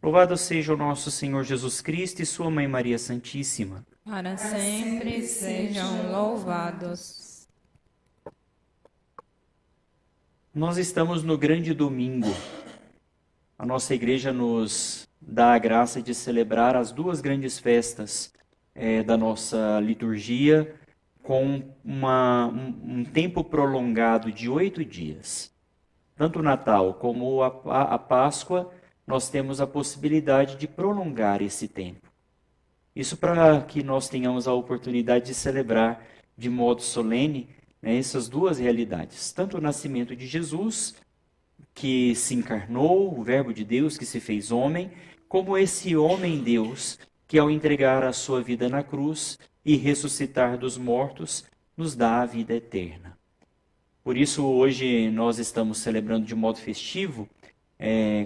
Louvado seja o nosso Senhor Jesus Cristo e sua Mãe Maria Santíssima. Para sempre sejam louvados. Nós estamos no grande domingo. A nossa igreja nos dá a graça de celebrar as duas grandes festas da nossa liturgia com um tempo prolongado de 8 dias. Tanto o Natal como a Páscoa, nós temos a possibilidade de prolongar esse tempo. Isso para que nós tenhamos a oportunidade de celebrar de modo solene, né, essas duas realidades. Tanto o nascimento de Jesus, que se encarnou, o Verbo de Deus que se fez homem, como esse homem-Deus que, ao entregar a sua vida na cruz e ressuscitar dos mortos, nos dá a vida eterna. Por isso, hoje nós estamos celebrando de modo festivo,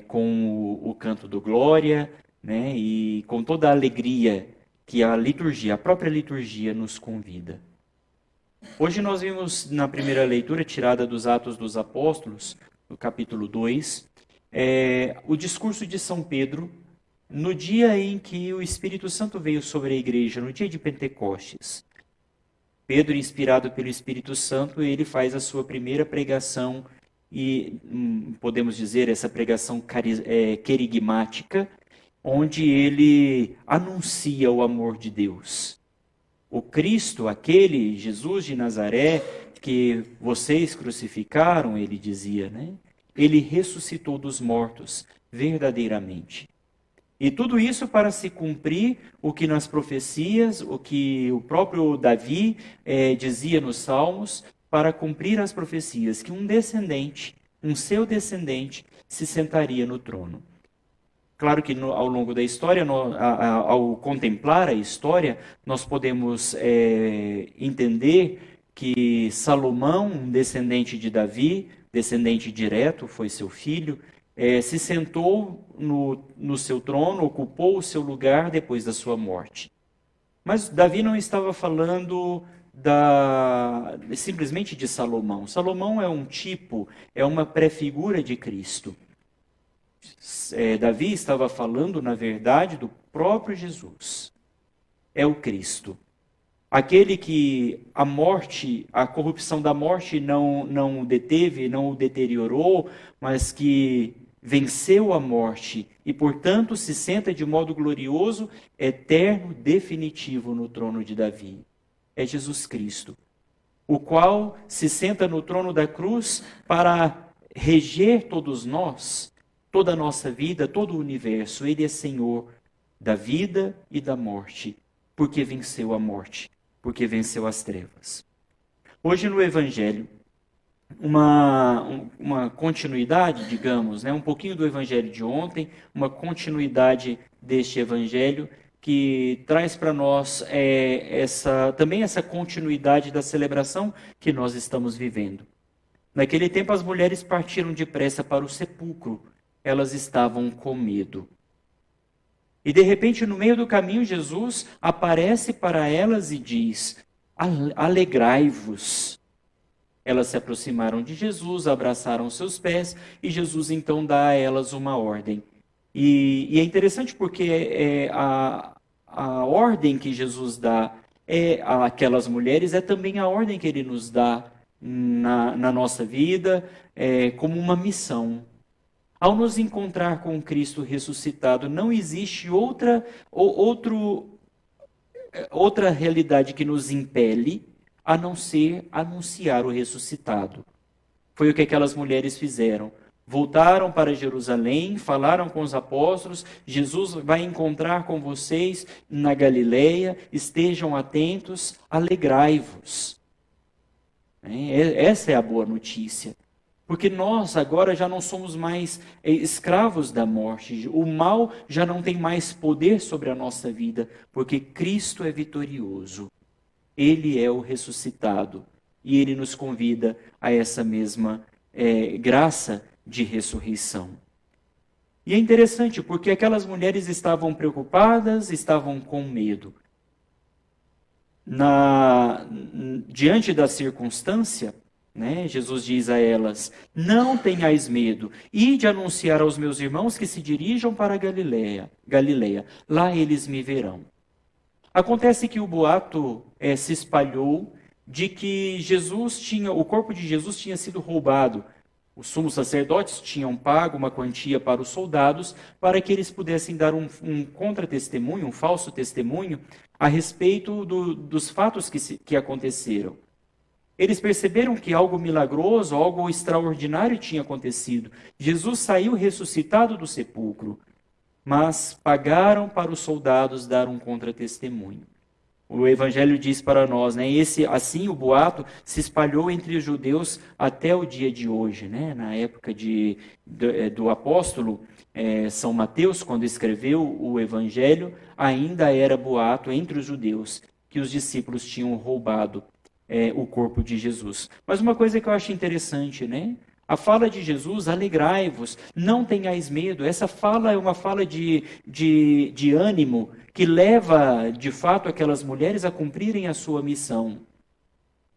com o canto do Glória, né, e com toda a alegria que a liturgia, a própria liturgia nos convida. Hoje nós vimos na primeira leitura, tirada dos Atos dos Apóstolos, no capítulo 2, o discurso de São Pedro, no dia em que o Espírito Santo veio sobre a igreja, no dia de Pentecostes. Pedro, inspirado pelo Espírito Santo, ele faz a sua primeira pregação, e podemos dizer essa pregação querigmática, onde ele anuncia o amor de Deus. O Cristo, aquele Jesus de Nazaré que vocês crucificaram, ele dizia, né? Ele ressuscitou dos mortos, verdadeiramente. E tudo isso para se cumprir o que nas profecias, o que o próprio Davi dizia nos Salmos, para cumprir as profecias, que um seu descendente, se sentaria no trono. Claro que ao longo da história, ao contemplar a história, nós podemos entender que Salomão, um descendente de Davi, descendente direto, foi seu filho, se sentou no seu trono, ocupou o seu lugar depois da sua morte. Mas Davi não estava falando simplesmente de Salomão. Salomão é um tipo, é uma prefigura de Cristo. Davi estava falando, na verdade, do próprio Jesus. É o Cristo. Aquele que a morte, a corrupção da morte não o deteve, não o deteriorou, mas que venceu a morte e, portanto, se senta de modo glorioso, eterno, definitivo no trono de Davi. É Jesus Cristo, o qual se senta no trono da cruz para reger todos nós, toda a nossa vida, todo o universo. Ele é Senhor da vida e da morte, porque venceu a morte, porque venceu as trevas. Hoje no Evangelho, uma continuidade, digamos, né, um pouquinho do Evangelho de ontem, uma continuidade deste Evangelho, que traz para nós também essa continuidade da celebração que nós estamos vivendo. Naquele tempo as mulheres partiram depressa para o sepulcro, elas estavam com medo. E de repente, no meio do caminho, Jesus aparece para elas e diz: alegrai-vos. Elas se aproximaram de Jesus, abraçaram seus pés, e Jesus então dá a elas uma ordem. E é interessante porque a ordem que Jesus dá àquelas mulheres é também a ordem que ele nos dá na nossa vida, como uma missão. Ao nos encontrar com Cristo ressuscitado, não existe outra realidade que nos impele a não ser anunciar o ressuscitado. Foi o que aquelas mulheres fizeram. Voltaram para Jerusalém, falaram com os apóstolos: Jesus vai encontrar com vocês na Galileia, estejam atentos, alegrai-vos. Essa é a boa notícia. Porque nós agora já não somos mais escravos da morte. O mal já não tem mais poder sobre a nossa vida, porque Cristo é vitorioso. Ele é o ressuscitado. E ele nos convida a essa mesma graça de ressurreição. E é interessante, porque aquelas mulheres estavam preocupadas, estavam com medo. Diante da circunstância, né? Jesus diz a elas: não tenhais medo, ide anunciar aos meus irmãos que se dirijam para a Galileia, lá eles me verão. Acontece que o boato se espalhou de que o corpo de Jesus tinha sido roubado. Os sumos sacerdotes tinham pago uma quantia para os soldados para que eles pudessem dar um contra-testemunho, um falso testemunho, a respeito dos fatos que aconteceram. Eles perceberam que algo milagroso, algo extraordinário tinha acontecido. Jesus saiu ressuscitado do sepulcro, mas pagaram para os soldados dar um contra-testemunho. O Evangelho diz para nós, né? Assim o boato se espalhou entre os judeus até o dia de hoje, né? Na época do apóstolo São Mateus, quando escreveu o Evangelho, ainda era boato entre os judeus que os discípulos tinham roubado o corpo de Jesus. Mas uma coisa que eu acho interessante, né? A fala de Jesus: alegrai-vos, não tenhais medo. Essa fala é uma fala de ânimo que leva, de fato, aquelas mulheres a cumprirem a sua missão.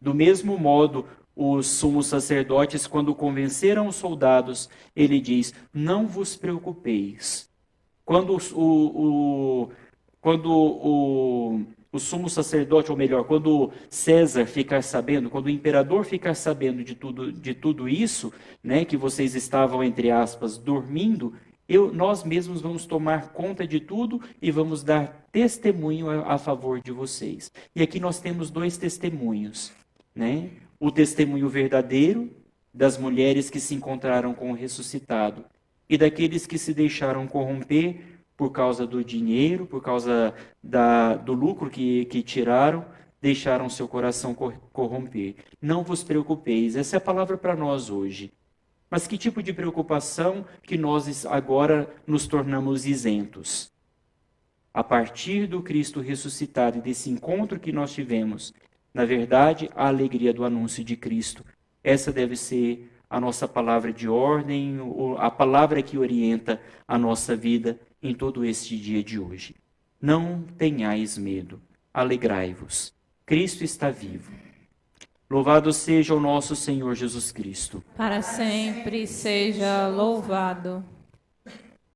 Do mesmo modo, os sumos sacerdotes, quando convenceram os soldados, ele diz: não vos preocupeis. Quando o sumo sacerdote, ou melhor, quando César ficar sabendo, quando o imperador ficar sabendo de tudo isso, né, que vocês estavam, entre aspas, dormindo, nós mesmos vamos tomar conta de tudo e vamos dar testemunho a favor de vocês. E aqui nós temos 2 testemunhos, né? O testemunho verdadeiro das mulheres que se encontraram com o ressuscitado e daqueles que se deixaram corromper por causa do dinheiro, por causa do lucro que tiraram, deixaram seu coração corromper. Não vos preocupeis, essa é a palavra para nós hoje. Mas que tipo de preocupação que nós agora nos tornamos isentos? A partir do Cristo ressuscitado e desse encontro que nós tivemos, na verdade, a alegria do anúncio de Cristo. Essa deve ser a nossa palavra de ordem, a palavra que orienta a nossa vida em todo este dia de hoje. Não tenhais medo, alegrai-vos. Cristo está vivo. Louvado seja o nosso Senhor Jesus Cristo. Para sempre seja louvado.